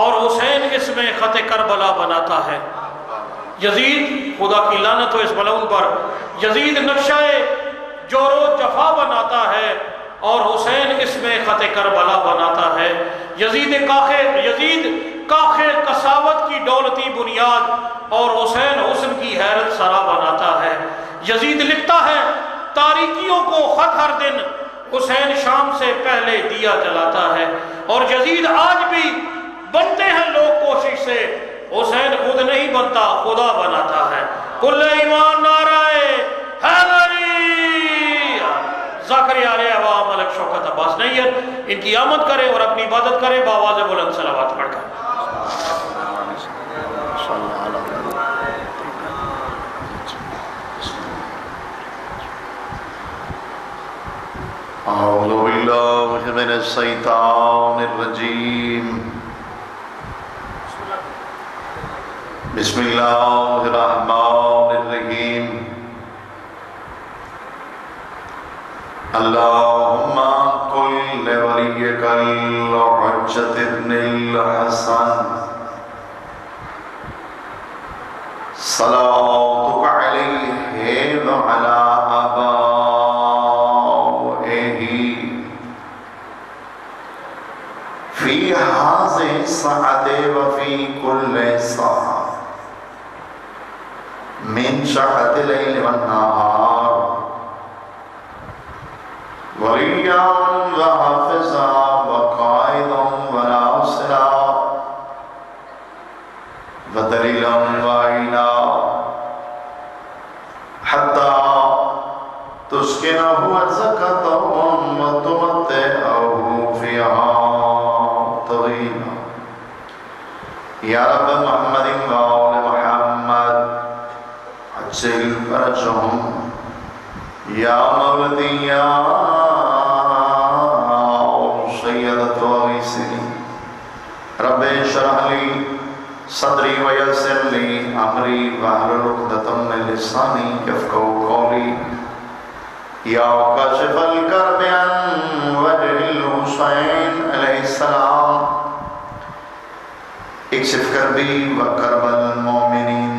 اور حسین اس میں خط کربلا بناتا ہے۔ یزید، خدا کی لعنت ہو اس ملعون پر، یزید نقشہ جور و جفا بناتا ہے اور حسین اس میں خط کربلا بناتا ہے۔ یزید کاخ قساوت کی دولتی بنیاد اور حسین حسن کی حیرت سرا بناتا ہے۔ یزید لکھتا ہے تاریکیوں کو خط ہر دن، حسین شام سے پہلے دیا جلاتا ہے۔ اور یزید آج بھی بنتے ہیں لوگ کوشش سے، حسین خود نہیں بنتا، خدا بناتا ہے۔ کل ایمان نعرہ حیدری، زاکریا علیہ عوام ملک شوکت عباس نیت ان کی آمد کرے اور اپنی عبادت کرے بآواز بلند صلوات پڑھ کر۔ اعوذ باللہ من الشیطان الرجیم، بسم اللہ الرحمن الرحیم۔ اللہم قل لولیک الحجۃ ابن الحسن صلواتک علیہ وعلی آبائہ فی ہذہ الساعۃ وفی کل ساعۃ من ساعۃ اللیل والنہار ولیاً وحافظا وقائدا وناصرا ودلیلا وعینا حتی تسکنہ زکاة وتمتعہ فیہا طویلا۔ یا رب محمد وآل محمد عجل فرجهم یا مولدی یا سیدت وغیثنی رب اشرح لی صدری ویسر لی امری واحلل عقدۃ من لسانی یفقہوا قولی۔ یا کاشف الکرب عن وجہ الحسین علیہ السلام اکشف کربی وکرب المؤمنین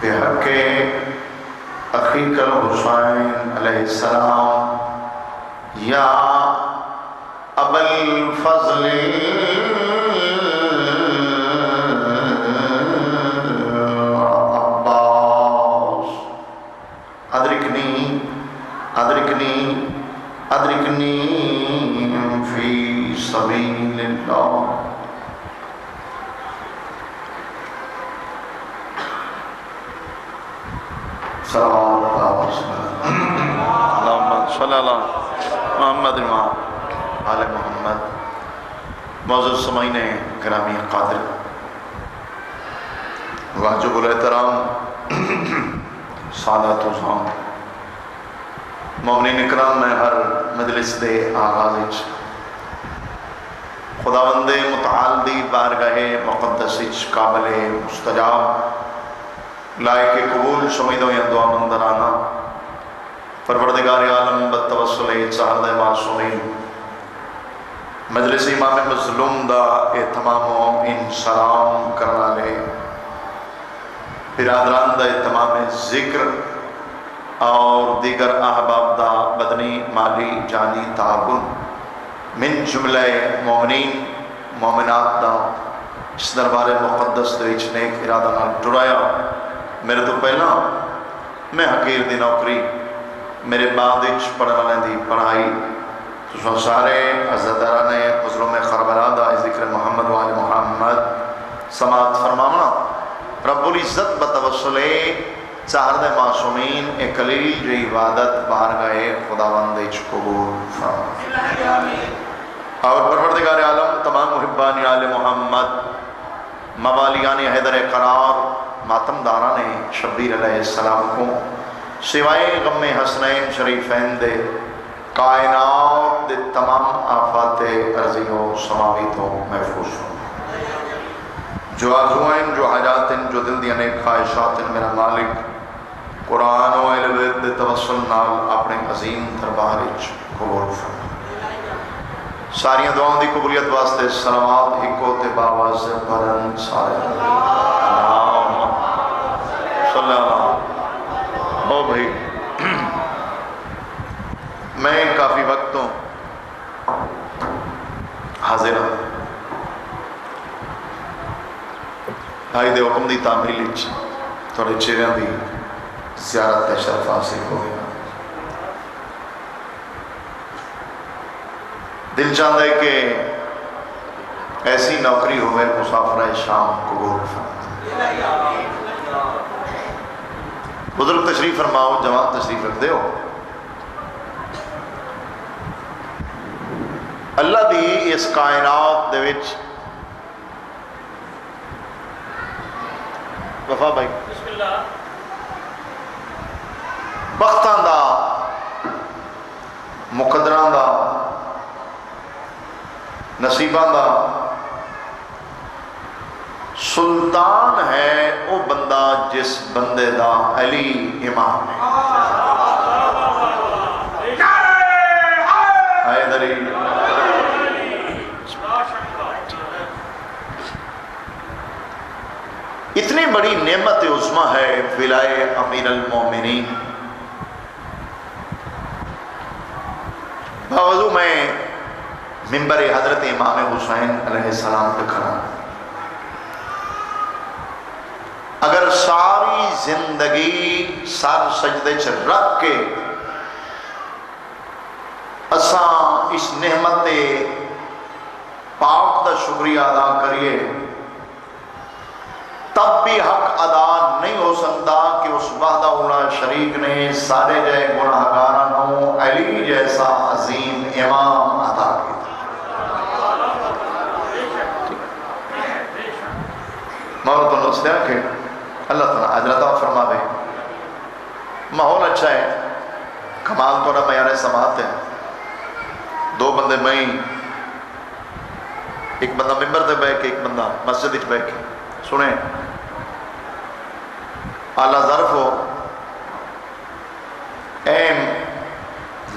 بحق اخیک الحسین علیہ السلام یا ابا الفضل عباس ادرکنی فی سبیل اللہ۔ اللہم صلی اللہ محمد آل محمد۔ معزز سمعین گرامی قادر، واجب الاحترام سادات و زام، مومنین اکرام، میں ہر مجلس دے آغاز خداوند متعال دی بارگاہ مقدس قابل مستجاب لائق قبول شمیدوں یا دعا مندرانہ پروردگار عالم بالتوسل چہرد معصومین مجلس امام مظلوم دا اہتمام و ان سلام کرنا لے برادران دا اہتمام ذکر اور دیگر احباب دا بدنی مالی جانی تعاون من جملہ مومنین مومنات دا اس دربار مقدس دے نیک ارادہ نال جڑایا۔ میرے تو پہلا میں حقیر دی نوکری، میرے بعد پڑھنے والے دی پڑھائی، تو سارے عزتداران مظلوم کربلا دا ذکر محمد وآل محمد سماعت فرمانا۔ رب العزت بتوسل چہرد معصومین اے قلیل جو عبادت بارگاہ خداوند قبول فرما۔ اور پروردگار عالم تمام محبان آل محمد، موالیان حیدر قرار، ماتم داران شبیر علیہ السلام کو سوائے غم حسنین شریفین دے کائنات دے تمام آفات ارضی و سماوی تو محفوظ ہوں۔ جو آرزوئیں، جو حاجاتیں، جو دل دی انیک خواہشاتیں، میرا مالک قرآن و علم دے توسل نال اپنے عظیم دربار وچ قبول فرما۔ ساری دعاؤں دی قبولیت واسطے سلامات ایکو تے باواز پڑھن سارے اللہم صلی اللہ ہو بھائی میں کافی وقتوں حاضر ہوں بھائی دے حکم دی تعمیل تھوڑے چہرے دی زیارت شرف حاصل ہو گیا دل چاہتا ہے کہ ایسی نوکری ہوئے مسافرہ شام قبول فرمائے بزرگ تشریف فرماؤ جوان تشریف رکھ دے ہو اللہ دی اس کائنات دے وچ وفا بھائی بسم اللہ بختاں دا مقدراں دا نصیباں دا سلطان ہے وہ بندہ جس بندے دا علی امام ہے حیدری اتنی بڑی نعمت عظمی ہے ولائے امیر المومنین باوضو میں منبر حضرت امام حسین علیہ السلام پہ کھڑا اگر ساری زندگی سر سجدے چ رکھ کے اساں اس نعمت پاک دا شکریہ ادا کریے تب بھی حق ادا نہیں ہو سکتا کہ اس وحدہ اولا شریک نے سارے جائے گناہگاروں علی جیسا عظیم امام عطا کیا مولا تو نوچتے ہیں کہ اللہ تعالیٰ اجرتا فرماوے ماحول اچھا ہے کمال توڑا معیار سماعت ہے دو بندے میں ایک بندہ ممبر تے بیٹھ کے ایک بندہ مسجد وچ بیٹھ کے سنیں اعلیٰ ظرف ہو ایم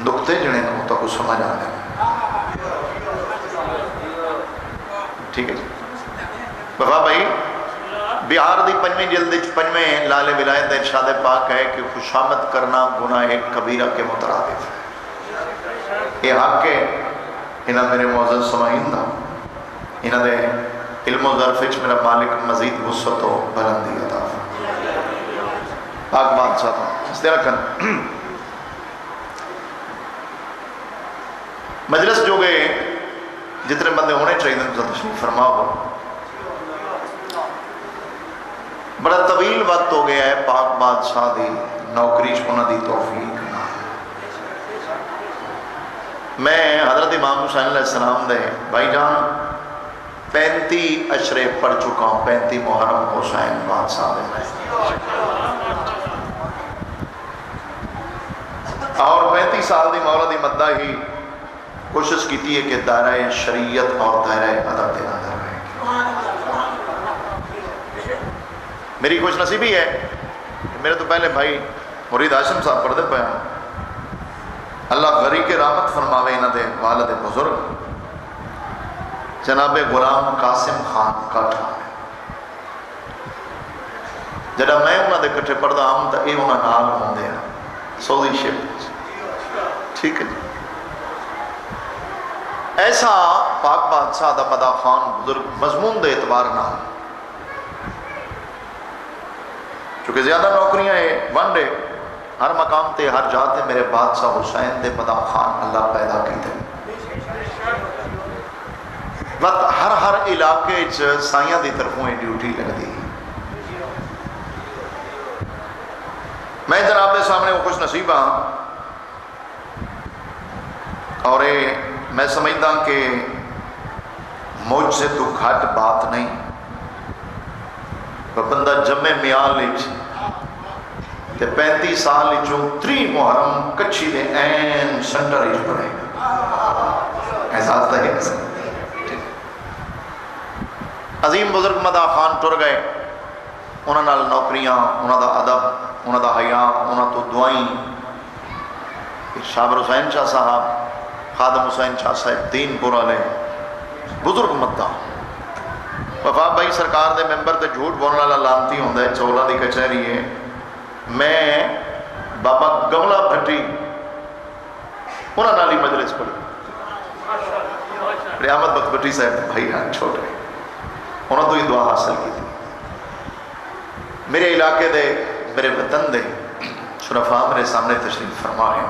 نقطے جڑے نو تو کچھ سمجھ آنے ٹھیک ہے جی بابا بھائی بہار دی پنجویں جلد پنجویں لال ولایت ارشاد پاک ہے کہ خوشامد کرنا گناہ کبیرہ کے مترادف یہ حق ہے انہاں میرے معزز سماعین دا انہاں دے علم و ظرف وچ میرا مالک مزید وسعت و بلندی عطا پاک بادشاہ تھا اس طرح کن مجلس جو گئے جتنے بندے ہونے چاہیے تو تشریف فرماؤ بڑا طویل وقت ہو گیا ہے پاک بادشاہ دی نوکری چھونا دی توفیق میں حضرت امام حسین علیہ السلام دے بھائی جان 35 اشرے پڑھ چکا ہوں 35 محرم حسین بادشاہ دے اور 35 سال دی مولا دی مدہ ہی کوشش کیتی ہے کہ دائرہ شریعت اور دائرہ ادب دے اندر رہے میری خوش نصیبی ہے کہ میرے تو پہلے بھائی مرید ہاشم صاحب پڑھتے پہ ہیں اللہ غریق رحمت فرماوے انہاں دے والد بزرگ جناب غلام قاسم خان کاٹھا جڑا میں انہاں دے کٹھے پڑھدا ہوں تو یہ انہاں نال ہوندے ہیں سعودی شپ ٹھیک ہے ایسا پاک بادشاہ دا مدا خان بزرگ مضمون دے اعتبار نال چونکہ زیادہ نوکریاں ہیں ون ڈے ہر مقام تے ہر جاتے میرے بادشاہ حسین دے مدا خان اللہ پیدا کی تھے وقت ہر علاقے سائیاں دی طرفوں ڈیوٹی لگ دی میں جناب دے سامنے وہ خوش نصیب ہاں اور میں سمجھتا کہ مجھ سے تو گھٹ بات نہیں بندہ جمع میال تے 35 سال جو 3 محرم کچھی دے این سنٹر ایج پڑے احساس دا ہے عظیم بزرگ مدا خان ٹر گئے انہاں نال نوکریاں انہاں دا ادب انہاں دا حیا انہاں تو دعائیں شابر حسین شاہ صاحب خادم حسین شاہ صاحب دین پورا نے بزرگ مدہ وفا بھائی سرکار دے ممبر تے جھوٹ بولنے والا لانتی ہوندا ہے چولا دی کچہری ہے میں بابا گملا بھٹی انہاں نال ہی مجلس پڑھی احمد بخت بھٹی صاحب بھائی ہیں چھوٹے انہوں تو ہی دعا حاصل کی تھی میرے علاقے دے میرے وطن دے شرفاء میرے سامنے تشریف فرما ہیں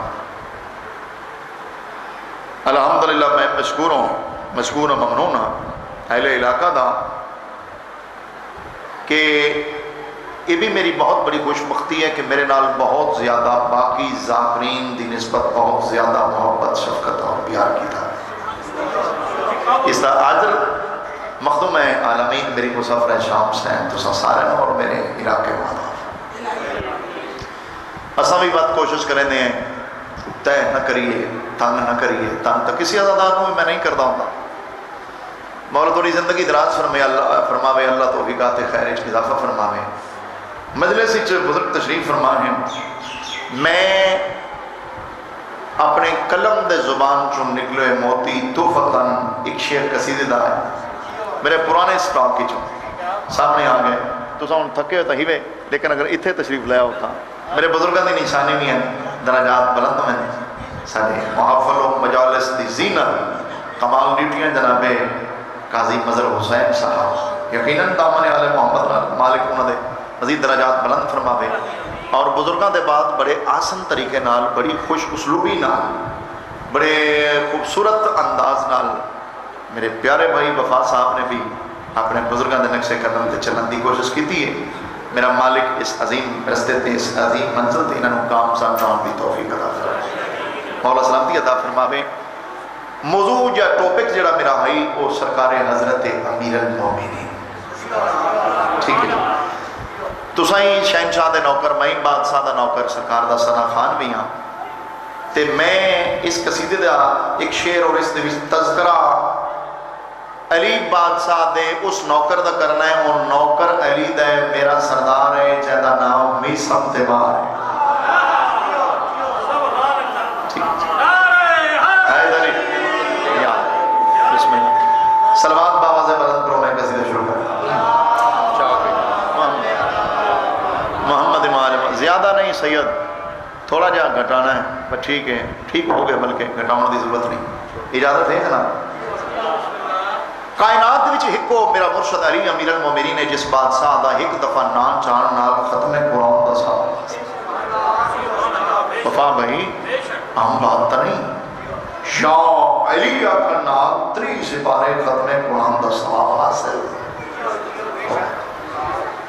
الحمدللہ میں مشکور و ممنون ہوں اہل علاقہ دا کہ یہ بھی میری بہت بڑی خوش بختی ہے کہ میرے نال بہت زیادہ باقی ذاکرین دی نسبت بہت زیادہ محبت شفقت اور پیار کی تھا اس طرح آجر مخدوم عالمین میری مسافر شام سے ہیں تو سارے اور میرے علاقے والا اساں بھی بات کوشش کریں دیں طے نہ کریے تنگ نہ کریے تنگ تو کسی عزادار کو میں نہیں کرتا ہوں مولا تھوڑی زندگی دراز فرماوے اللہ توفیقات خیر اضافہ فرماوے مجلس بزرگ تشریف فرما ہیں میں اپنے قلم دے زبان چون نکلے موتی توفتاً ایک شعر قصیدے دا ہے میرے پرانے سٹاک کی چون سامنے آ گئے تو ساؤن تھکے ہوتا ہی وے لیکن اگر اتھے تشریف لیا ہوتا میرے بزرگوں دی نشانی بھی ہیں درجات بلند میں سارے محفل و مجالس دی زینت کمال ڈیوٹیاں جناب قاضی مظہر حسین صاحب یقیناً دامن آل محمد مالک انہوں نے مزید درجات بلند فرماوے اور بزرگاں دے بعد بڑے آسن طریقے نال بڑی خوش اسلوبی نال بڑے خوبصورت انداز نال میرے پیارے بھائی وفا صاحب نے بھی اپنے بزرگاں دے نقشے قدم تے چلن دی کوشش کیتی ہے میرا مالک اس عظیم رستے تے اس عظیم منزل تے انہوں کام سمجھان دی توفیق عطا فرمائے مولا سلامتی عطا فرماوے موضوع یا ٹاپک جڑا میرا ہے وہ سرکار حضرت امیر المومنین ٹھیک ہے تو سائیں شہنشاہ دے نوکر میں بادشاہ دا نوکر سرکار دا ثنا خان بھی ہاں تے میں اس قصیدے دا ایک شعر اور اس دے تذکرہ علی بادشاہ دے اس نوکر دا کرنا ہے اور نوکر علی دے میرا سردار ہے جہاں نام میسم تیمار ہے سلوات بابا سے بلند کرو میں قصیدہ شروع کروں محمد امام زیادہ نہیں سید تھوڑا جہاں گھٹانا ہے پر ٹھیک ہے ٹھیک ہو گئے بلکہ گھٹاؤں دی ضرورت نہیں اجازت ہے جناب کائنات وچ ہکو میرا مرشد علی امیر المومنین نے جس بادشاہ دا ایک دفعہ نام چان نال ختم قرآن دا صاحب وفا بھائی عام بات تا نہیں شاہ علی کا نام 3 سپارے ختم قرآن دا ثواب حاصل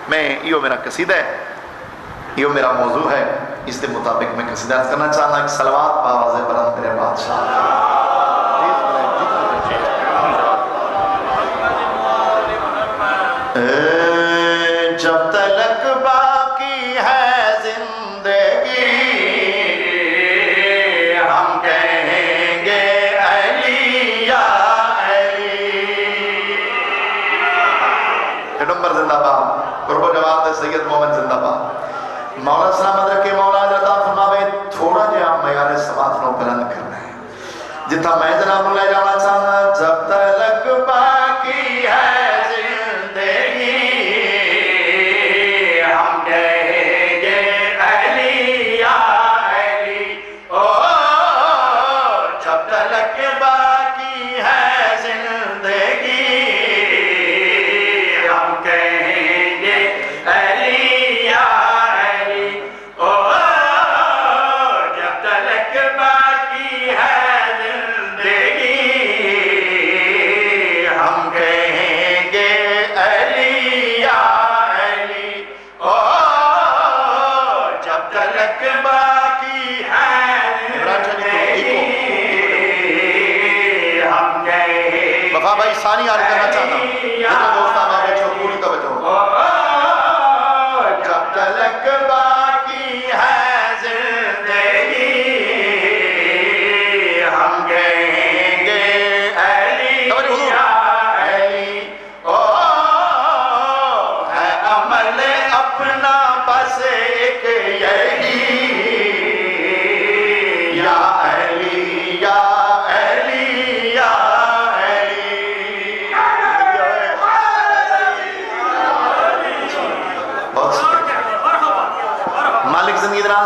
میں یہ میرا قصیدہ ہے یہ میرا موضوع ہے اس کے مطابق میں قصیدہ کرنا چاہنا کہ صلوات باواز بلند میرے بادشاہ جب تلک باقی ہے زندگی سید مومن زندہ باد مولا سلامت رکھے مولا عطا فرماوے تھوڑا جہاں معیار سماعت نو بلند کرنا ہے جتنا میں جناب لے جانا چاہنا جب تلک باقی ہے زندگی ہم کہیں گے علی یا علی او جب تلک باقی ہے زندگی ہم کہیں گے علی یا علی او جب تلک باقی ہے زندگی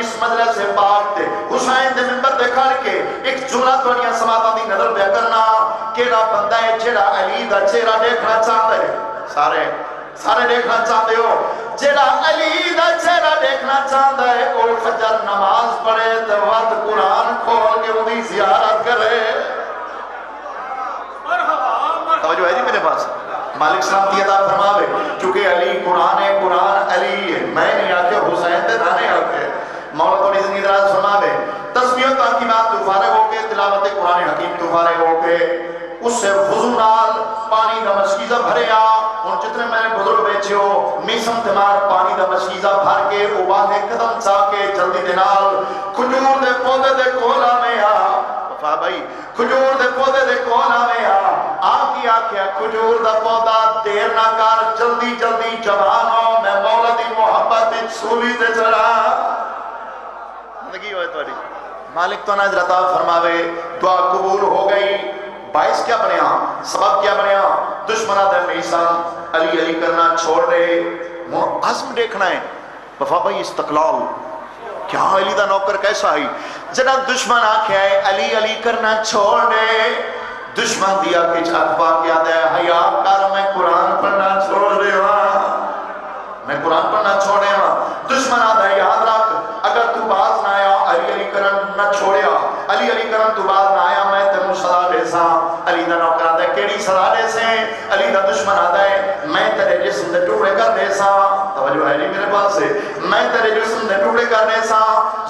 اس مجلس پاک تے حسین دے منبر دے کھڑ کے ایک جملہ تھوڑیاں سماعتاں دی نظر پہ کرنا کیڑا بندہ ہے جڑا علی دا چہرہ دیکھنا چاہتا ہے سارے دیکھنا چاہتے ہو جڑا علی دا چہرہ دیکھنا چاہتا ہے اور فجر نماز پڑھے تو وقت قرآن کھول کے انہی زیارت کرے توجہ ہے جی میرے پاس مالک سلامتی عطا فرماوے چونکہ علی قرآن ہے قرآن علی ہے میں نہیں آتے حسین دے نانے آتے مولا توڑی زندگی دراز فرماوے تسبیح و تحقیمات تو فارغ ہو کے تلاوت قرآن حکیم تو فارغ ہو کے اس سے وضو نال پانی دا مشکیزہ بھرے ان جتنے میں نے بزرگ بیچے ہو میسم تمار پانی دا مشکیزہ بھر کے اوالے قدم چاہ کے جلدی دنال کھجور دے پودے دے کولا میں وفا بھائی کھجور دے پودے دے کولا میں آکھی آکھیا کھجور دا پودا دیر نہ کر جلدی جلدی جوان ہو میں مولا دی محبت سولی دے چڑھا زندگی ہوئے توڑی مالک تو ناظر عطا فرماوے دعا قبول ہو گئی باعث کیا بنیا سبب کیا بنیا دشمنہ دے میسان علی علی کرنا چھوڑ رہے عزم دیکھنا ہے وفا بھائی استقلال کیا علی دا نوکر کیسا ہی جنہ دشمن آکھے ہے علی علی کرنا چھوڑ رہے دشمن دیا کچھ اکبا کیا دے حیاء کر میں قرآن پڑھنا چھوڑ رہے ہاں میں قرآن پڑھنا چھوڑ رہے ہاں دشمن آدھا یاد رکھ اگر تو باز نہ آیا علی علی کرن نہ چھوڑیا علی علی کرن تو باز نہ آیا میں تیمو صدا دے سا علی دا نوکر آدھا ہے کیڑی صدا دے سے علی دا دشمن آدھا ہے میں تیرے جسم دے ٹوڑے کر دے سا توجہ ہے نہیں میرے پاس سے میں تیرے جسم دے ٹوڑے کر دے سا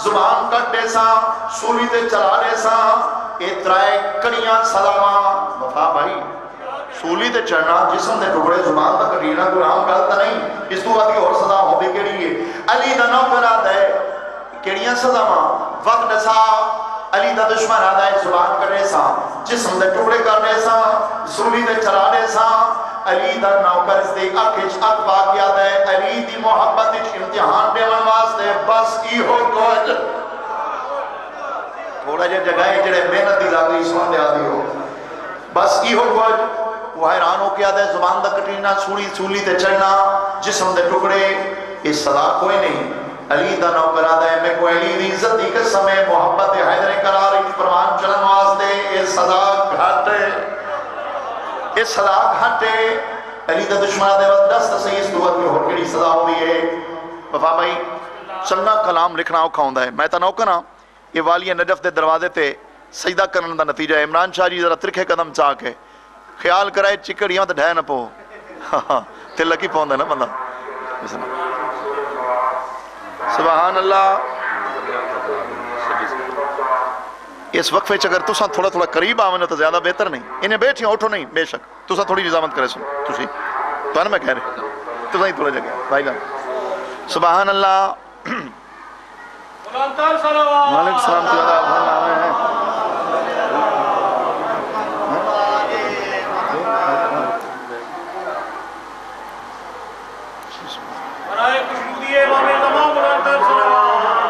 زبان کٹ دے سا سولی تے چلا دے سا اترائے کڑیاں سلاما وفا بھائی سولی تے چڑھنا جسم دے ٹکڑے زبان تک کٹینا کوئی عام غلط نہیں اس تو بعد کی اور صدا ہو بھی کیڑی ہے علی دا نوکر آدھا ہے کیڑیاں صدا ماں وقت سا علی دا دشمن آدھا ہے زبان کرنے سا جسم دے ٹکڑے کرنے سا سولی تے چلانے سا علی دا نوکر اس دے اکھچ اک باقی آدھا ہے علی دی محبت امتحان دے واسطے بس کی ہو کوئی تھوڑا جے جگہ جڑے محنت دی لاگئی سن دے آدھی ہو بس کی ہو کوئی وہ حیران ہو کے آدھا ہے زبان دا کٹینا سولی تے چڑھنا جسم دے ٹکڑے اس صدا کوئی نہیں علی دا نوکر آدھا ہے میں کوئی علی دی عزت دی قسم ہے محبت حیدر قرار ایک فرمان چلن واسطے اس صدا گھاٹے اس صدا گھاٹے علی دا دشمن آدھا ہے دست سے اس دوت کی ہو کیڑی صدا ہوئی ہے وفا بھائی چلنا کلام لکھنا اوکھا ہوندہ ہے میں تا نوکر ہاں یہ والی نجف دے دروازے تے سجدہ کرنے دا نتیجہ ہے عمران شاہ جی ذرا ترکھے قدم چاہ کے خیال کرائے چکڑیاں تے ڈھائے نہ پو تے لکی پوندہ نا بندہ سبحان اللہ اس وقفے چگر تو ساں تھوڑا قریب آمنے تو زیادہ بہتر نہیں انہیں بیٹھ ہیں اٹھو نہیں بے شک تو ساں تھوڑی نظامت کرے سن تسی تو آنے میں کہہ رہے تو ساں تھوڑا جگہ بھائی لام سبحان اللہ مالک السلام کی علیہ وسلم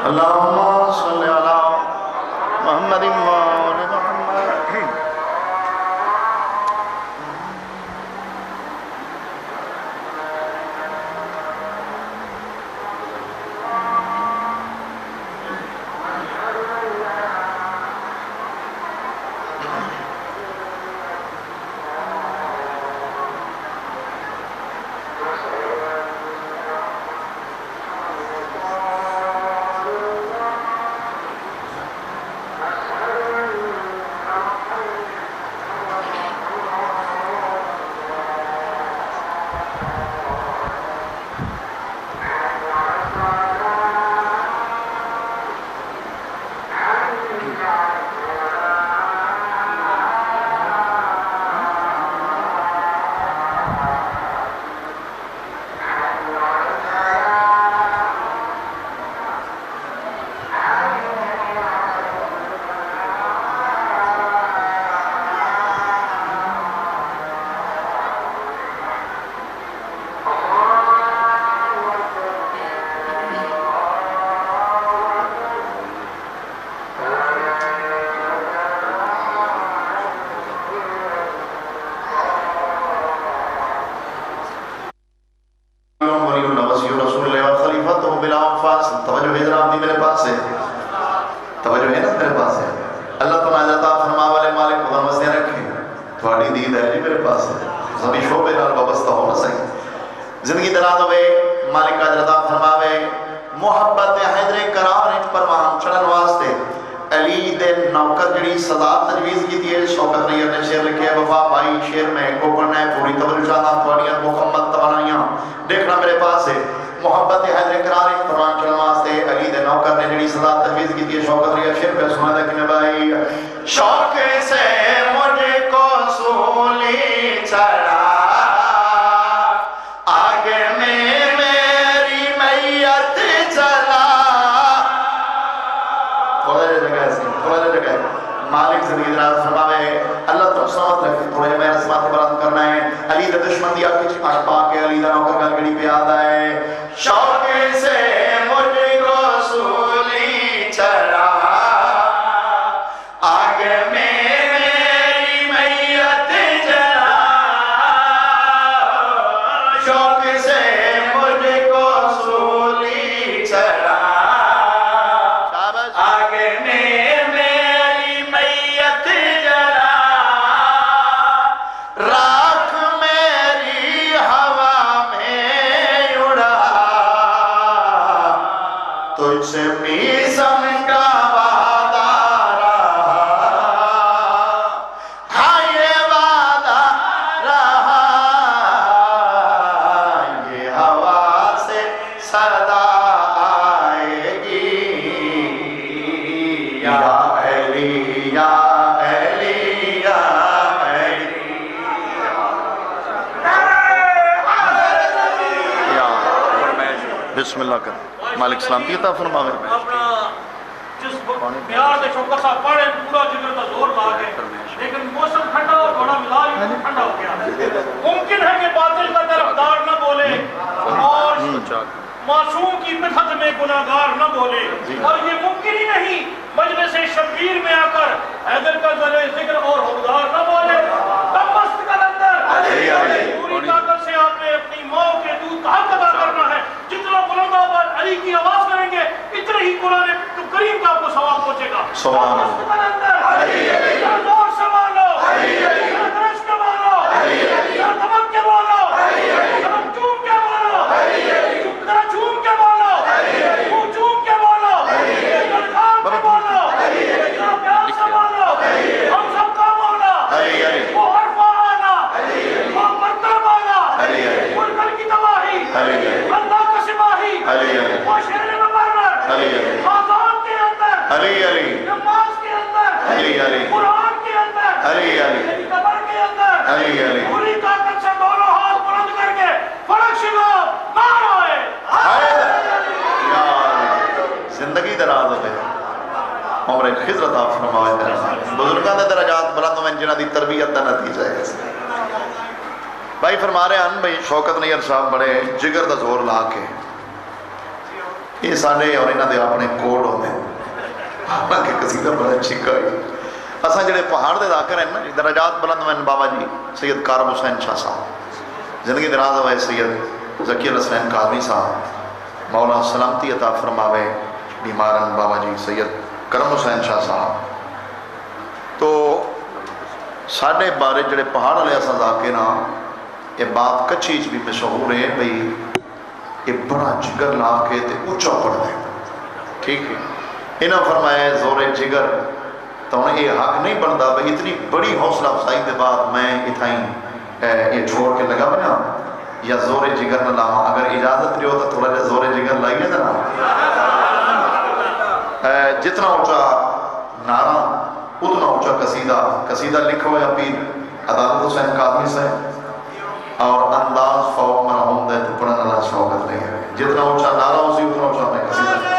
اللہم صلی علی محمد وآل محمد حضرات دی میرے پاس ہے توجہ ہے نا میرے پاس ہے اللہ تو ناظرت فرما والے مالک خدا مسیح رکھیں تھوڑی دید ہے جی میرے پاس ہے سبھی شعبے نال وابستہ ہونا صحیح زندگی دراز ہوئے مالک حضرت فرماوے محبت حیدر کرار اچ پروان چڑھن واسطے علی دے نوکر جڑی سزا تجویز کی تھی شوکت ریئر نے شیر لکھے وفا پائی شیر میں کو پڑھنا ہے پوری توجہ چاہتا تھوڑیاں مکمل توانائیاں دیکھنا میرے پاس ہے محبت حیدر کرار اچ پروان چڑھن واسطے علی دے نوکر نے جڑی سزا تجویز کی تھی شوکت ریئر شیر پہ سنا تھا کہ میں بھائی شوق سے مجھ کو سولی چڑھا آگے میں میری میت چلا تھوڑا جگہ ہے مالک زندگی دراز فرماوے اللہ تو سمت رکھے تھوڑے میں رسمات برات کرنا ہے علی دا دشمن دیا کچھ پاک ہے علی دا نوکر گل گڑی پہ آدھا ہے شوق سے مجھ کو سولی چڑھا آگے میں میری میت چلا شوق سے مجھ کو سولی چڑھا آگے میں میری میت جلا راکھ میری ہوا میں اڑا تجھ سے میسم کا وعدہ رہا ہاں یہ وعدہ رہا یہ ہوا سے صدا آئے گی یا علی یا علی یا علی بسم اللہ کر مالک سلامتی عطا فرماوے اپنا جس پیار دے شوکت صاحب پڑھے پورا جگر کا زور لا کے لیکن موسم ٹھنڈا اور بڑا مزاج ٹھنڈا ہو گیا ممکن ہے کہ باطل کا طرفدار نہ بولے اور معصوم کی مدحت میں گناہگار نہ بولے اور یہ ممکن ہی نہیں مجلس شبیر میں آ کر حیدر کا ذکر اور حقدار نہ بولے تب مست کلندر پوری طاقت سے آپ نے اپنی ماں کے دودھ کا حق ادا کرنا ہے جتنا بلند آباد علی کی آواز کریں گے اتنے ہی قرآن کریم کا آپ کو ثواب پہنچے گا سبحان مست کلندر زور سے بولو درش کے بولو دمک کے بولو چوم کے بولو چوم کے بولو چوم کے بولو کے بولو پیار سے بولو ہم سب کا بولو وہ حرف آنا وہ مرتب آنا ملکل کی تباہی اللہ کا سپاہی وہ شہر مبرر خاصان کے اندر نماز کے اندر قرآن کے اندر قبر کے اندر پوری طاقت سے دونوں ہاتھ بلند کر کے فرق شگاف نعرہ زندگی دراز ہوئے عمر خضر عطا فرمائے بزرگاں دے درجات بلند میں جنہ دی تربیت دا نتیجہ ہے بھائی فرما رہے ہیں بھائی شوکت نیر صاحب بڑے جگر دا زور لا کے یہ سارے اور انہاں دے اپنے کوڈ ہوندے حالانکہ قصیدہ بڑا چھکا ہے اساں جڑے پہاڑ دے ذاکر ہیں نا درجات بلند میں بابا جی سید کارم حسین شاہ صاحب زندگی دراز ہوئے سید ذکی الحسین کاظمی صاحب مولا سلامتی عطا فرماوے بیمارن بابا جی سید کرم حسین شاہ صاحب تو ساڑھے بارے جڑے پہاڑ والے اساں ذاکر نا یہ بات کچھی بھی مشہور ہے بھئی یہ بڑا جگر لا کے تے اونچا پڑھ دے ٹھیک ہے انہاں فرمایا زور جگر تو انہیں یہ حق نہیں بنتا بھئی اتنی بڑی حوصلہ افزائی دے بعد میں اتھائیں یہ چھوڑ کے لگا بنا یا زور جگر نہ لاؤں اگر اجازت رہی ہو تو تھوڑا جا زور جگر لائیے تھا نا جتنا اونچا نعرہ اتنا اونچا قصیدہ لکھو یا پیر عدالت حسین کاظمی سے اور انداز فوق مرحوم دے تو پڑھنا اللہ شوقت نہیں ہے جتنا اونچا نعرہ اسی اتنا اونچا میں قصیدہ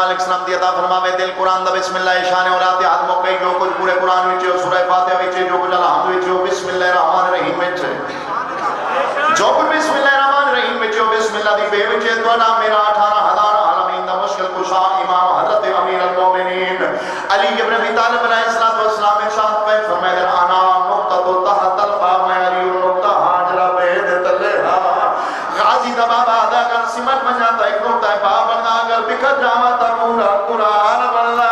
مالک سلامتی عطا فرماوے دل قرآن دا بسم اللہ شان اولاد حد موقع جو کچھ پورے قرآن وچ سورہ فاتحہ وچ جو کچھ الحمد وچ بسم اللہ الرحمن الرحیم وچ جو کچھ بسم اللہ الرحمن الرحیم وچ بسم اللہ دی بے وچ تواڈا میرا 18,000 عالمین دا مشکل کشا امام حضرت امیر المومنین علی ابن ابی طالب علیہ الصلوۃ والسلام ارشاد پہ فرمائے انا نقطۃ تحت القاب میں علی نقطہ حاجرہ بید تلہا غازی دا بابا دا کر سمٹ بن جاتا ایک نقطہ پا بننا اگر بکھر جاوا تا پورا قرآن بننا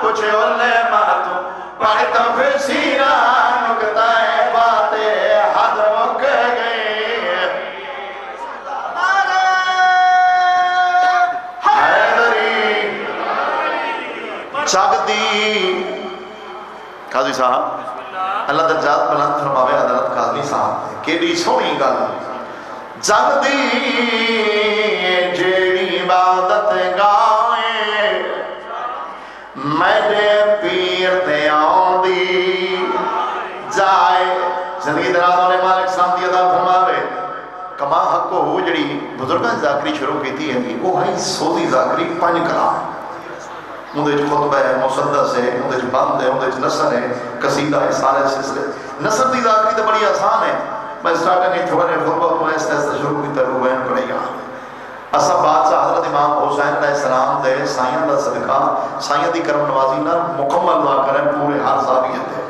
کچھ علماء تو پڑھتا پھر سیرہ نکتہ باتیں حد مک گئی حیدری جگدی قاضی صاحب اللہ درجات بلند فرماوے حضرت قاضی صاحب کیڑی سونی گل جگدی جیڑی عبادت گائے میرے پیر تے آندی جائے زندگی دراز والے مالک سلامتی عطا فرماوے کما حق کو ہو جڑی بزرگاں ذاکری شروع کی تھی ہے وہ ہے سوزی ذاکری 5 کلام مندے جو خطبہ ہے مسدس ہے مندے جو بند ہے مندے جو نصر ہے قصیدہ ہے سارے سلسلے نصر دی ذاکری تو بڑی آسان ہے میں اسٹارٹر نہیں تھوڑے خطبہ کو ایسا ایسا شروع کی طرح ہوئے ہیں پڑے گا اسا بادشاہ حضرت امام حسین علیہ السلام دے سائیاں دا صدقہ سائیاں دی کرم نوازی نہ مکمل دعا کریں پورے ہر زاویت ہے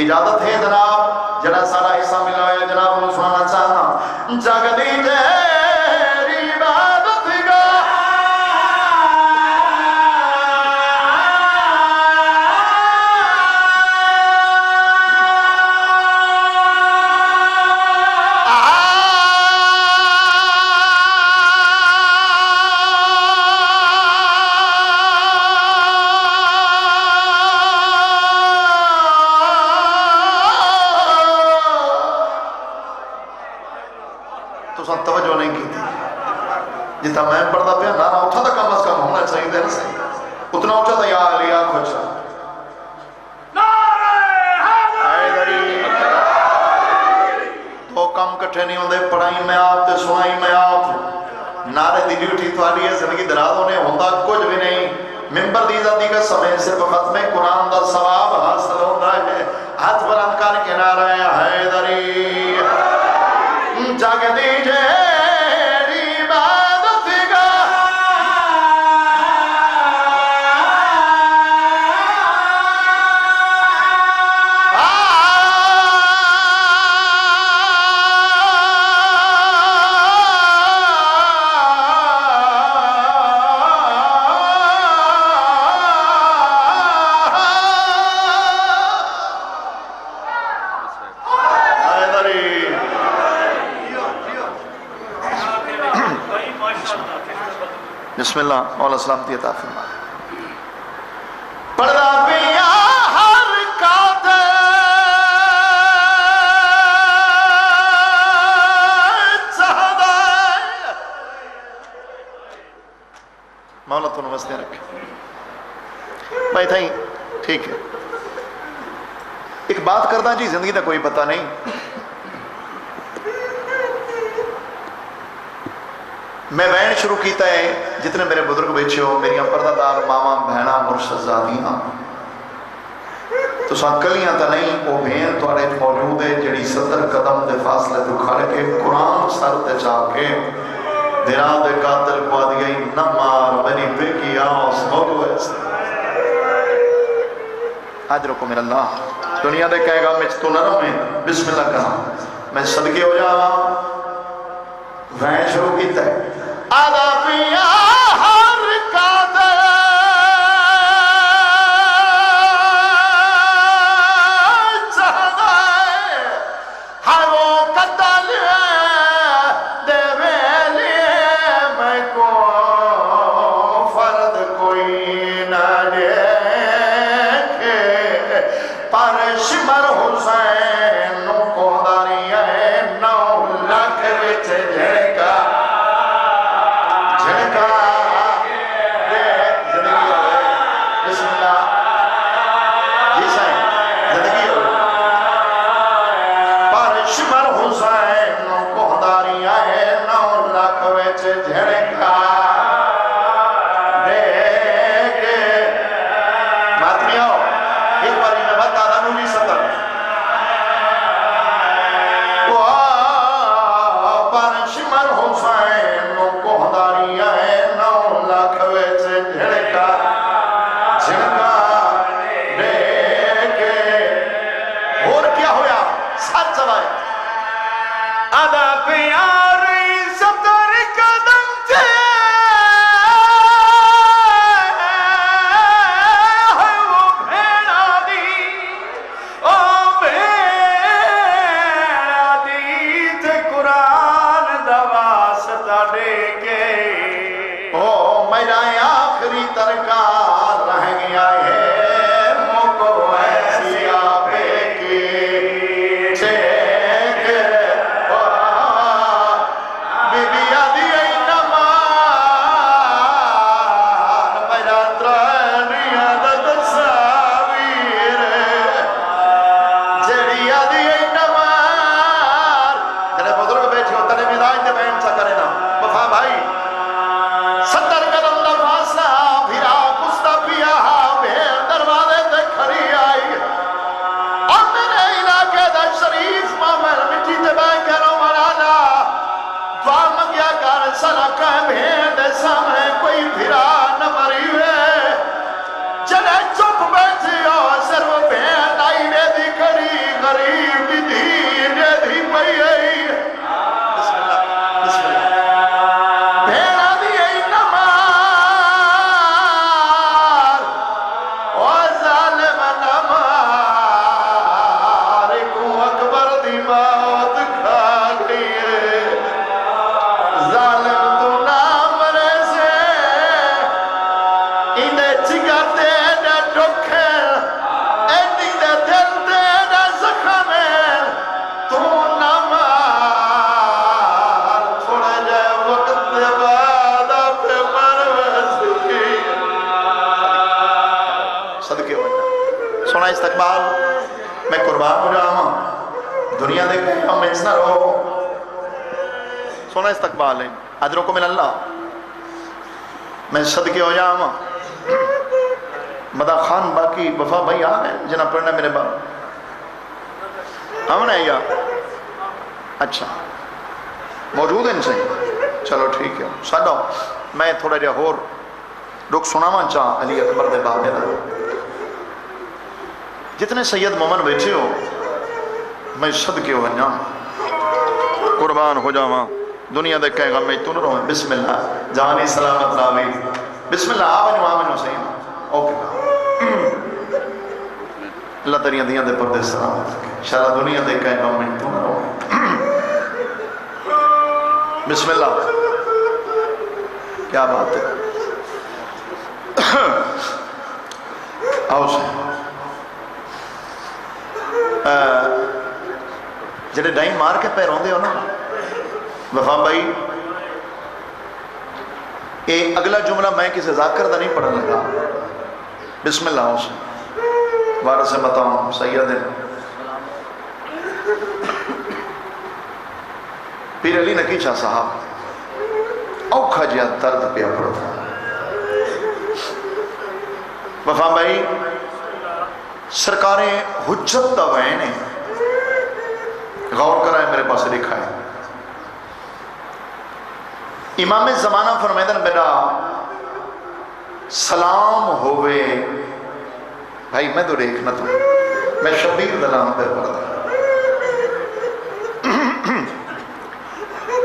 اجازت ہے جناب جناب سارا حصہ ملا ہے جناب کو سنانا چاہنا جگدی تیری عبادت گا توجہ نہیں کی تھی جتا میں پڑھتا پیا نارا اٹھا تھا کم از کم ہونا چاہیے تھا نا صحیح اتنا اٹھا تھا یا علی آنکھ اچھا تو کم کٹھے نہیں ہوندے پڑھائی میں آپ تے سنائی میں آپ نعرے دی ڈیوٹی تھوڑی ہے زندگی دراز ہونے ہوندہ کچھ بھی نہیں ممبر دی ذاتی کا سمے صرف ختم قرآن دا ثواب حاصل ہوتا ہے ہاتھ بلند کر کے نعرہ حیدری جاگ دیجے عبادت گا بسم اللہ مولا سلامتی عطا فرما پڑھا پیا ہر قادر چاہدا مولا تو نمستے رکھے بھائی تھا ٹھیک ہے ایک بات کرتا جی زندگی کا کوئی پتہ نہیں میں وین شروع کیتا ہے جتنے میرے بزرگ بیچے ہو میری پردہ دار ماما بہنا مرشد زادیاں تو سان کلیاں تا نہیں وہ بہن توڑے موجود ہے جڑی 70 قدم دے فاصلے تو کھڑے کے قرآن سر تے چاہ کے دیران دے قاتل کو آدھی گئی نہ مار منی پہ کی آس موگو ایسے آج رکو میرا اللہ دنیا دے کہے گا مجھ تو نہ رہوں میں بسم اللہ کہا میں صدقے ہو جاؤں وین شروع کیتا ہے آدھا پیا ہر قادر چاہدا ہے ہر وہ قتل دے ویلے میں کو فرد کوئی نہ دیکھے پر شمر حسین کو داری ہے 9 لاکھ وچ جڑے کا صدقے ہو جاؤں سونا استقبال میں قربان ہو جاؤں دنیا دے گئے ہم میں نہ رہو سونا استقبال ہے اجرکم من اللہ میں صدقے ہو جاؤں مدہ خان باقی وفا بھائی آ رہے ہیں جنہ پڑھنا میرے باپ ہم نے یا اچھا موجود ہیں صحیح چلو ٹھیک ہے سادو میں تھوڑا جا اور رک سناواں چاہ علی اکبر دے بابے دا جتنے سید مومن بیٹھے ہو میں صدقے ہو جاؤں قربان ہو جاؤں دنیا دے کہے گا میں تو نہ رہوں بسم اللہ جانی سلامت راوی بسم اللہ آمین آمین صحیح اوکے اللہ تیریاں دیاں دے پردے سلامت رکھے انشاءاللہ دنیا دے کہے گا میں تو نہ رہوں بسم اللہ کیا بات ہے آؤ سے جڑے ڈائیں مار کے پیر ہوندے ہو نا وفا بھائی اے اگلا جملہ میں کسی ذاکر دا نہیں پڑھنے لگا بسم اللہ آؤ سے وارث مطام سید پیر علی نکی شاہ صاحب اوکھا جیا درد پیا پڑھو وفا بھائی سرکاریں حجت دا وین ہے غور کرائے میرے پاس لکھا ہے امام زمانہ فرمیدن میرا سلام ہوئے بھائی میں تو دیکھ نہ تو میں شبیر دلام پر پڑھتا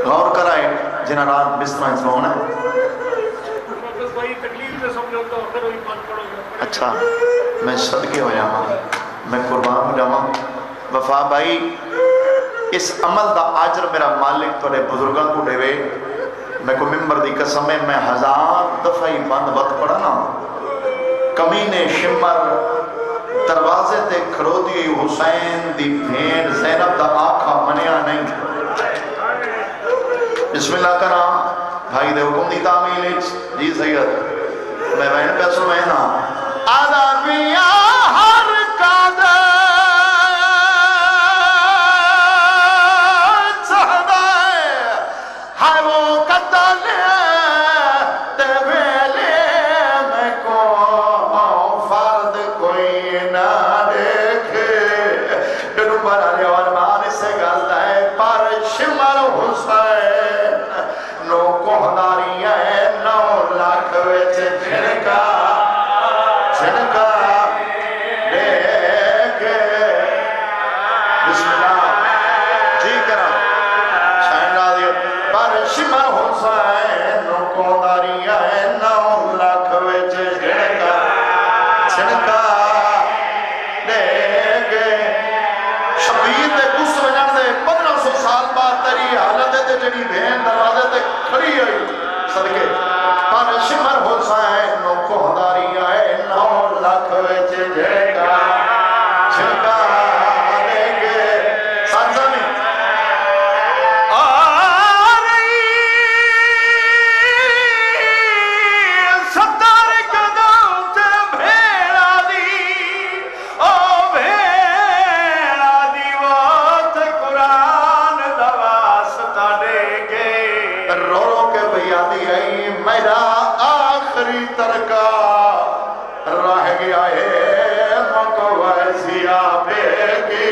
غور کرائے جنہ رات بسترہ اس ہونا ہے اچھا میں صدقے ہو جاؤں میں قربان ہو جاؤں وفا بھائی اس عمل دا آجر میرا مالک توڑے بزرگاں کو دے وے میں کو ممبر دی قسم میں 1000 دفعی بند وقت پڑھا نا کمینے شمر دروازے تے کھڑو دی حسین دی بھین زینب دا آقا منیا نہیں بسم اللہ کرام بھائی دے حکم دی تعمیل جی سید میں بہن پیسو میں نا آدمیہ ہر قادر چہدہ ہے وہ قتل دے ویلے میں کو فرد کوئی نہ دیکھے ڈنو پر آنے اور مانے سے گلتا ہے پر شمر حسین نو کوہداری ہے 9 لاکھ ویچ جھنکا دیکھے بسم اللہ جی کرا شاہن را دیو پر شمر حسین نو کوہداری ہے 9 لاکھ ویچ جھنکا دیکھے شبیر دے کس وجن دے 1500 سال بعد تری حالت دے جنی بہن دروازے تے کھڑی ہوئی صدقے پر شمر حسین نو کوہداری ہے 9 لاکھ ویچ جھنکا دیکھے سانسا میں آ رہی ستار قدم تے بھیڑا دی او بھیڑا دی وات قرآن دواستا دیکھے رو رو کے بھیا دی آئی میرا آخری ترکا رہ گیا ہے مکو ویسی آبے کی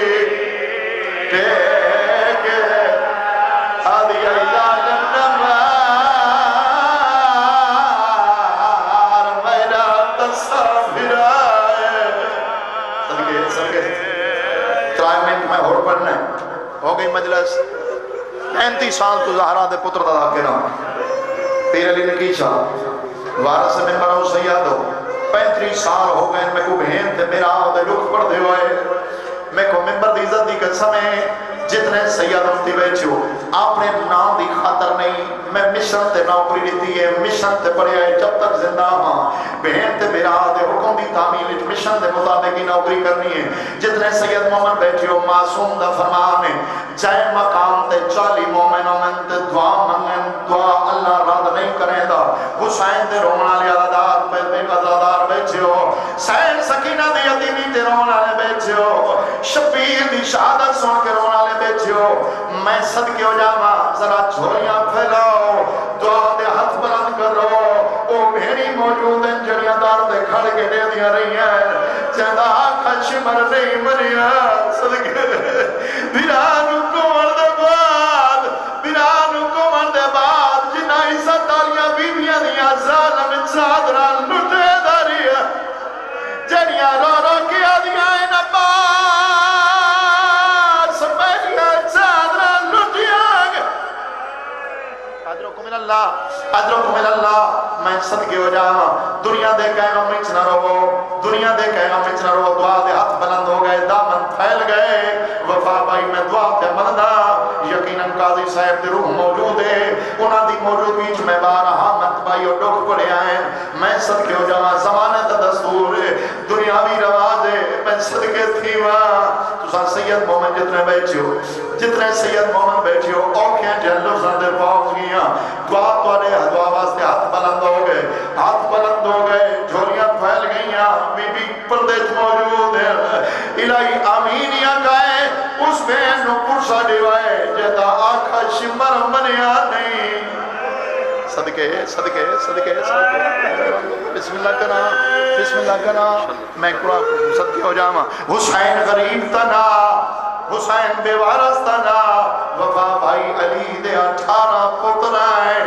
دیکھے آدھی ایدان نمار میرا تصابر آئے صدقے ترائے منٹ میں اور پڑھنا ہے ہو گئی مجلس 35 سال تو زہرہ دے پتر دادا کے نام پیر علی نکی شاہ وارث ممبر ہو سید ہو 35 سال ہو گئے میں کو بہن تھے میرا دے لکھ پڑھ دے ہوئے میں کو ممبر دی عزت دی قسم ہے جتنے سید ہم تھی بیچے ہو آپ نے نام دی خاطر نہیں میں مشن تے نوکری لیتی ہے مشن تے پڑھے آئے جب تک زندہ ہاں بہن تے میرا دے حکم دی تعمیل مشن دے مطابق کی نوکری کرنی ہے جتنے سید مومن بیٹھے ہو معصوم دا فرمان ہے جائے مقام تے 40 مومنوں میں تے دعا منگن دعا اللہ رد نہیں کریں دا حسین تے رومنا لیا دار پہ بے قدردار بیٹھے ہو سین سکی میری شہادت سن کے رونا لے بیٹھو میں صدقے ہو جاواں ذرا جھولیاں پھیلاؤ دعا دے ہاتھ بلند کرو او میری موجود ہیں جڑیاں دار دے کھڑ کے دے دیا رہی ہیں چندہ خش مر نہیں مریا صدقے بیرانو کو مردے بعد بیرانو کو مردے بعد جنہ عزت آلیاں بیبیاں دیا ظالم چادران لٹے داریا جنیاں رو رو کیا دیا ان عباس میریا چادران لٹیاں ادرکم اللہ میں صدقے ہو جاواں دنیا دے قیام وچ نہ رہو دنیا دے قیام وچ نہ رہو دعا دے ہاتھ بلند ہو گئے دامن پھیل گئے وفا بھائی میں دعا تے مندا یقیناً قاضی صاحب دی روح موجود ہے انہاں دی موجودگی وچ میں بارہا مت بھائی اور ڈوک پڑے آئے میں صدقے ہو جاواں زمانے دا دستور ہے دنیاوی رواج ہے میں صدقے تھیواں تساں سید مومن جتنے سید مومن بیٹھے ہو اوکھیں جلو زندے پہنچ گیاں دعا توڑے دعا واسطے ہاتھ بلند ہو گئے جھولیاں پھیل گئیاں بی بی پردے موجود ہیں الہی آمینیاں گائے اس بین نو پرسا دیوائے جیتا آکھا شمر منیا نہیں صدقے بسم اللہ کنا میں قرآن صدقے ہو جاما حسین غریب تنا حسین بے وارث تنا وفا بھائی علی دے 18 پترائیں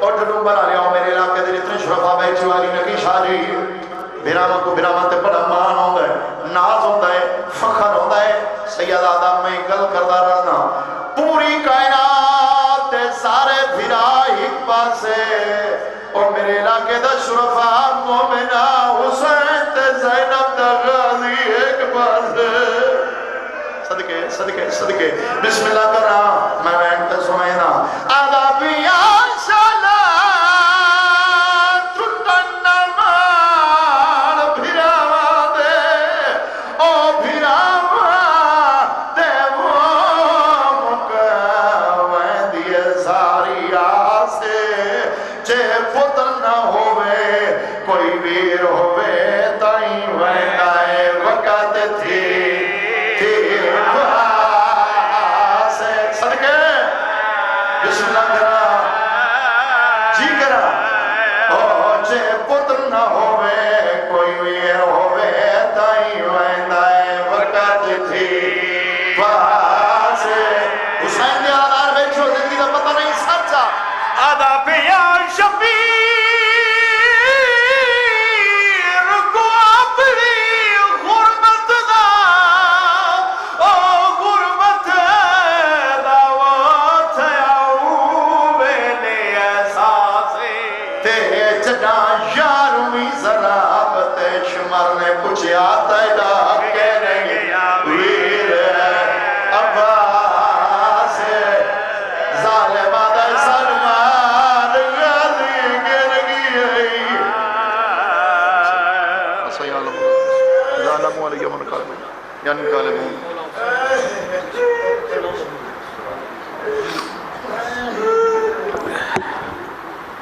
اور جنوب بنا لیا میرے علاقے دے اتنے شرفا بیٹھی والی نکی شاہی بیرامہ کو بیرامہ تے بڑا مان ہوتا ہے ناز ہوتا ہے فخر ہوتا ہے سید آدم میں گل کردہ رہنا پوری کائنات تے سارے بھیرا ایک پاسے اور میرے علاقے دا شرفا مومنہ حسین تے زینب دا غازی ایک پاسے صدقے بسم اللہ کرا میں وینٹ سنینا آدابیاں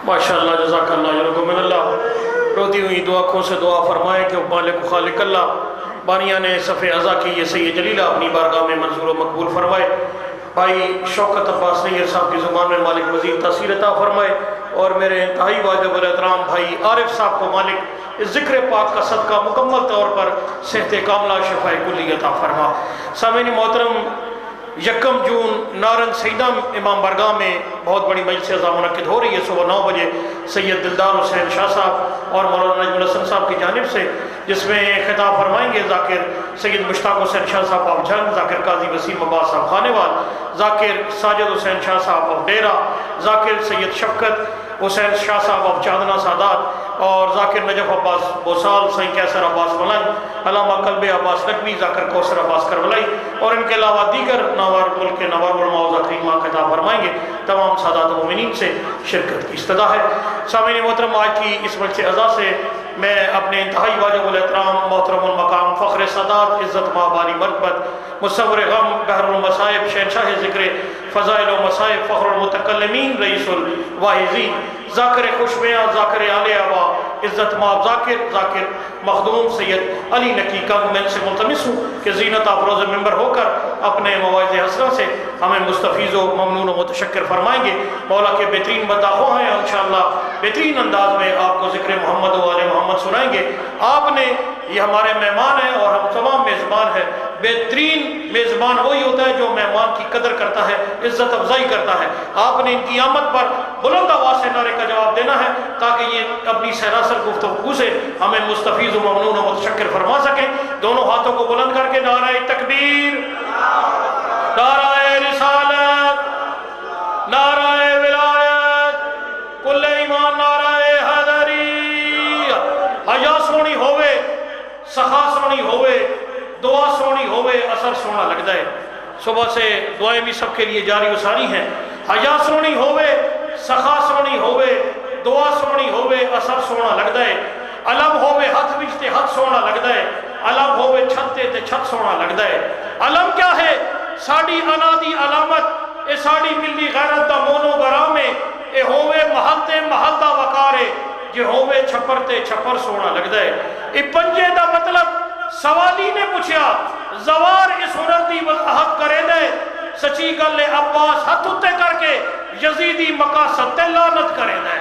ماشاءاللہ جزاک اللہ یرحمکم اللہ روتی ہوئی دعا کھوں سے دعا فرمائے کہ مالک و خالق اللہ بانیہ نے صفحہ عزا کی یہ سید جلیلہ اپنی بارگاہ میں منظور و مقبول فرمائے بھائی شوکت عباس نیر صاحب کی زبان میں مالک مزید تاثیر عطا فرمائے اور میرے انتہائی واجب الاحترام بھائی عارف صاحب کو مالک اس ذکر پاک کا صدقہ مکمل طور پر صحت کاملہ شفاء کلی عطا فرما سامعین محترم 1 جون نارن سیدہ امام بارگاہ میں بہت بڑی مجلس عزا منعقد ہو رہی ہے صبح 9 بجے سید دلدار حسین شاہ صاحب اور مولانا نجم الحسن صاحب کی جانب سے جس میں خطاب فرمائیں گے ذاکر سید مشتاق حسین شاہ صاحب آف جنگ ذاکر قاضی وسیم عباس صاحب خانیوال ذاکر ساجد حسین شاہ صاحب آف ڈیرہ ذاکر سید شفقت حسین شاہ صاحب آف چاندنا سادات اور ذاکر نجف عباس بوسال سین کیسر عباس ملنگ علامہ قلب عباس نقوی ذاکر کوثر عباس کربلائی اور ان کے علاوہ دیگر نوار ملک کے نوار علماء و ذاکرین خطاب فرمائیں گے تمام سادات مومنین سے شرکت کی استدعا ہے سامعین محترم آج کی اس مجلس عزا سے میں اپنے انتہائی واجب الاحترام محترم المقام فخر سادات عزت ماباری مرتبت مصور غم بحر المصائب شہنشاہ ذکر فضائل و مصائب فخر المتکلمین رئیس الواعظین ذاکر خوشبیاں ذاکر آل آبا عزت مآب ذاکر مخدوم سید علی نکی کنگ، میں ان سے ملتمس ہوں کہ زینت افروز ممبر ہو کر اپنے مواعظ حسنہ سے ہمیں مستفیض و ممنون و متشکر فرمائیں گے۔ مولا کے بہترین مداحوں ہیں، انشاءاللہ بہترین انداز میں آپ کو ذکر محمد و آل محمد سنائیں گے۔ آپ نے، یہ ہمارے مہمان ہیں اور ہم تمام میزبان ہیں، بہترین میزبان وہی ہوتا ہے جو مہمان کی قدر کرتا ہے، عزت افزائی کرتا ہے۔ آپ نے ان کی آمد پر بلند آواز سے نعرے کا جواب دینا ہے تاکہ یہ اپنی سراسر گفتگو سے ہمیں مستفیض و ممنون و متشکر فرما سکیں۔ دونوں ہاتھوں کو بلند کر کے نعرہ تکبیر، نعرہ رسالت، نعرہ ولایت، کل ایمان، نعرہ حیدری۔ حیا سونی ہوئے، سخا سونی ہوئے، دعا سونی ہوئے، اثر سونا لگتا ہے۔ صبح سے دعائیں بھی سب کے لیے جاری و ساری ہیں۔ حیا سونی ہوئے، سخا سونی ہوئے، دعا سونی ہوئے، اثر سونا لگتا ہے۔ علم ہوئے ہاتھ وچ تے ہاتھ سونا لگتا ہے، علم ہوئے چھت تے چھت سونا لگتا ہے۔ علم کیا ہے؟ ساڑی انا دی علامت، اے ساڑی ملی غیرت دا مونوگرام ہے، اے ہوئے محل تے محل دا وقارے، جے ہوئے چھپر تے چھپر سونا لگتا ہے۔ اے پنجے دا مطلب سوالی نے پوچھیا، زوار اس حرد دی وضاحت کرے دے، سچی گل عباس ہاتھ اتے کر کے یزیدی مقاصد تے لعنت کرے دے۔